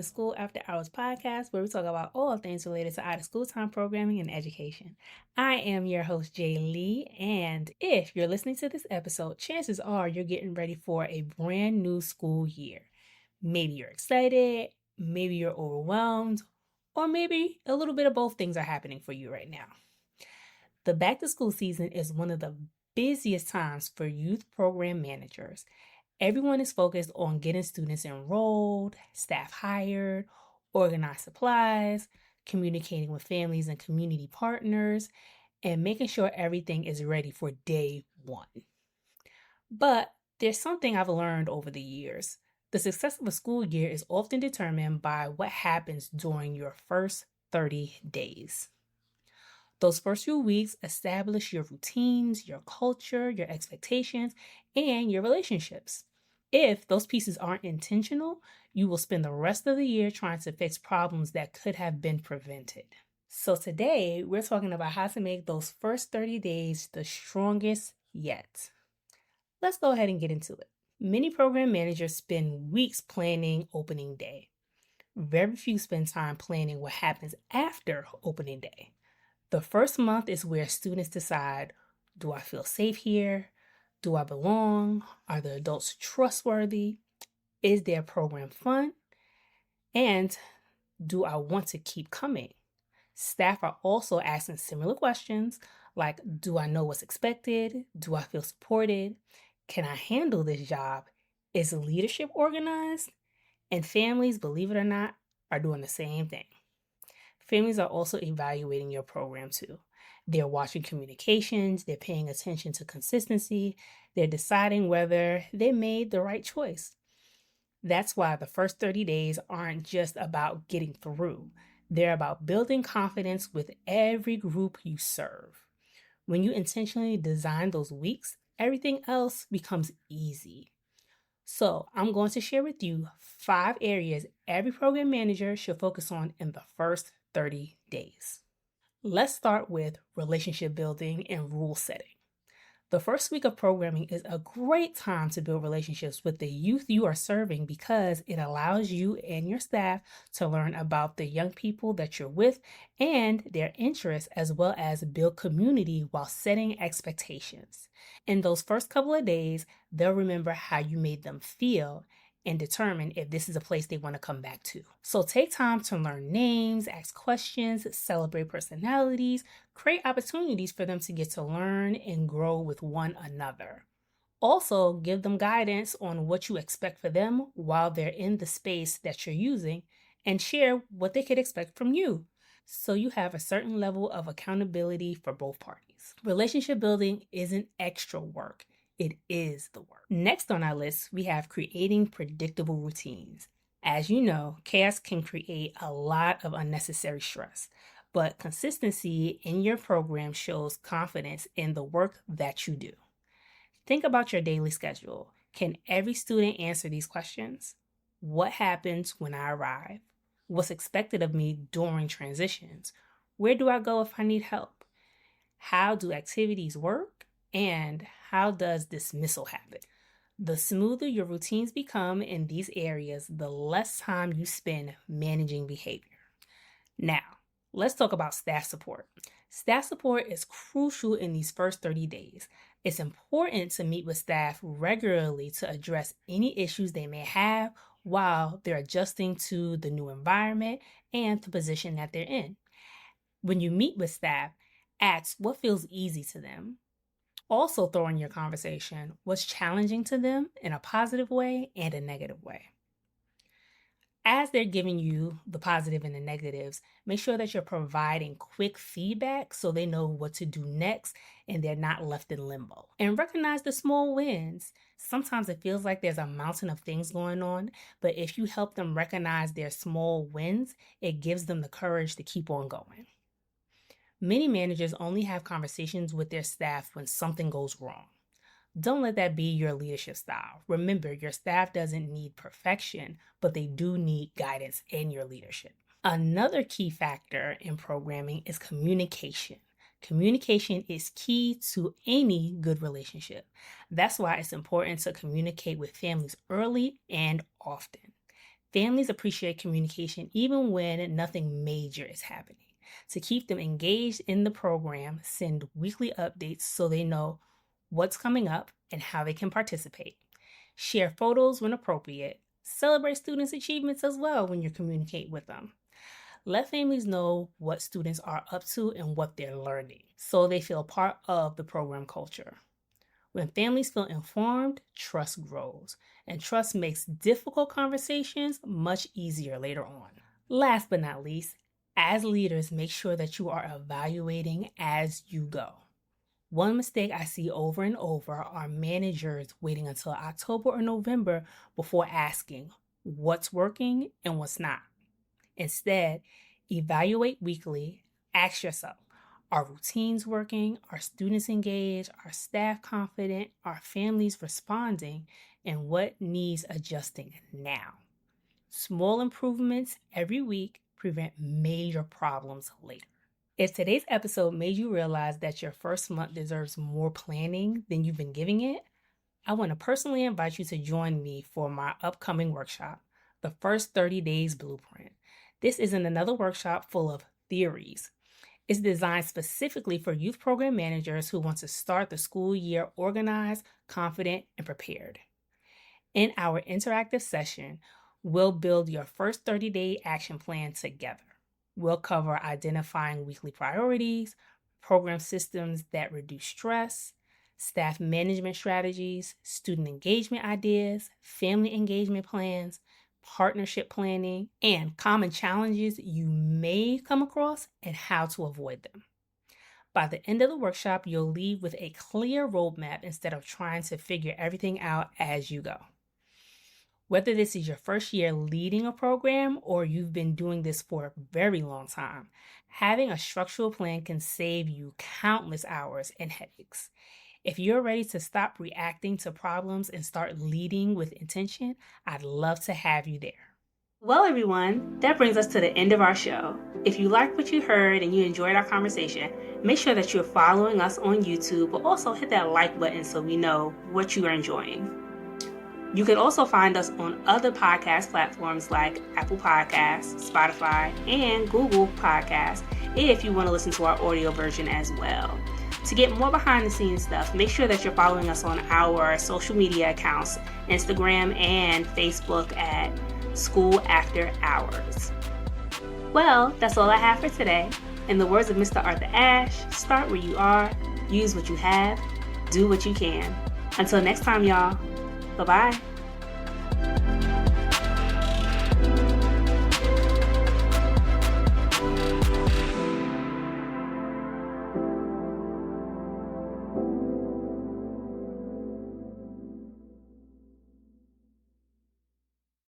School After Hours podcast, where we talk about all things related to out of school time programming and education. I am your host, Jay Lee, and if you're listening to this episode, chances are you're getting ready for a brand new school year. Maybe you're excited, maybe you're overwhelmed, or maybe a little bit of both things are happening for you right now. The back to school season is one of the busiest times for youth program managers. Everyone is focused on getting students enrolled, staff hired, organized supplies, communicating with families and community partners, and making sure everything is ready for day one. But there's something I've learned over the years. The success of a school year is often determined by what happens during your first 30 days. Those first few weeks establish your routines, your culture, your expectations, and your relationships. If those pieces aren't intentional, you will spend the rest of the year trying to fix problems that could have been prevented. So today, we're talking about how to make those first 30 days the strongest yet. Let's go ahead and get into it. Many program managers spend weeks planning opening day. Very few spend time planning what happens after opening day. The first month is where students decide, do I feel safe here? Do I belong? Are the adults trustworthy? Is their program fun? And do I want to keep coming? Staff are also asking similar questions like, do I know what's expected? Do I feel supported? Can I handle this job? Is leadership organized? And families, believe it or not, are doing the same thing. Families are also evaluating your program too. They're watching communications, they're paying attention to consistency, they're deciding whether they made the right choice. That's why the first 30 days aren't just about getting through. They're about building confidence with every group you serve. When you intentionally design those weeks, everything else becomes easy. So I'm going to share with you 5 areas every program manager should focus on in the first 30 days. Let's start with relationship building and rule setting. The first week of programming is a great time to build relationships with the youth you are serving because it allows you and your staff to learn about the young people that you're with and their interests, as well as build community while setting expectations. In those first couple of days, they'll remember how you made them feel and determine if this is a place they want to come back to. So take time to learn names, ask questions, celebrate personalities, create opportunities for them to get to learn and grow with one another. Also, give them guidance on what you expect for them while they're in the space that you're using and share what they could expect from you. So you have a certain level of accountability for both parties. Relationship building isn't extra work. It is the work. Next on our list, we have creating predictable routines. As you know, chaos can create a lot of unnecessary stress, but consistency in your program shows confidence in the work that you do. Think about your daily schedule. Can every student answer these questions? What happens when I arrive? What's expected of me during transitions? Where do I go if I need help? How do activities work? And how does dismissal happen? The smoother your routines become in these areas, the less time you spend managing behavior. Now, let's talk about staff support. Staff support is crucial in these first 30 days. It's important to meet with staff regularly to address any issues they may have while they're adjusting to the new environment and the position that they're in. When you meet with staff, ask what feels easy to them. Also throw in your conversation what's challenging to them in a positive way and a negative way. As they're giving you the positive and the negatives, make sure that you're providing quick feedback so they know what to do next and they're not left in limbo. And recognize the small wins. Sometimes it feels like there's a mountain of things going on, but if you help them recognize their small wins, it gives them the courage to keep on going. Many managers only have conversations with their staff when something goes wrong. Don't let that be your leadership style. Remember, your staff doesn't need perfection, but they do need guidance in your leadership. Another key factor in programming is communication. Communication is key to any good relationship. That's why it's important to communicate with families early and often. Families appreciate communication even when nothing major is happening. To keep them engaged in the program, send weekly updates so they know what's coming up and how they can participate. Share photos when appropriate. Celebrate students' achievements as well when you communicate with them. Let families know what students are up to and what they're learning so they feel part of the program culture. When families feel informed, trust grows, and trust makes difficult conversations much easier later on. Last but not least, as leaders, make sure that you are evaluating as you go. One mistake I see over and over are managers waiting until October or November before asking what's working and what's not. Instead, evaluate weekly. Ask yourself, are routines working? Are students engaged? Are staff confident? Are families responding? And what needs adjusting now? Small improvements every week prevent major problems later. If today's episode made you realize that your first month deserves more planning than you've been giving it, I want to personally invite you to join me for my upcoming workshop, The First 30 Days Blueprint. This isn't another workshop full of theories. It's designed specifically for youth program managers who want to start the school year organized, confident, and prepared. In our interactive session, we'll build your first 30-day action plan together. We'll cover identifying weekly priorities, program systems that reduce stress, staff management strategies, student engagement ideas, family engagement plans, partnership planning, and common challenges you may come across and how to avoid them. By the end of the workshop, you'll leave with a clear roadmap instead of trying to figure everything out as you go. Whether this is your first year leading a program or you've been doing this for a very long time, having a structural plan can save you countless hours and headaches. If you're ready to stop reacting to problems and start leading with intention, I'd love to have you there. Well, everyone, that brings us to the end of our show. If you liked what you heard and you enjoyed our conversation, make sure that you're following us on YouTube, but also hit that like button so we know what you are enjoying. You can also find us on other podcast platforms like Apple Podcasts, Spotify, and Google Podcasts if you want to listen to our audio version as well. To get more behind the scenes stuff, make sure that you're following us on our social media accounts, Instagram and Facebook at School After Hours. Well, that's all I have for today. In the words of Mr. Arthur Ashe, start where you are, use what you have, do what you can. Until next time, y'all. Bye-bye.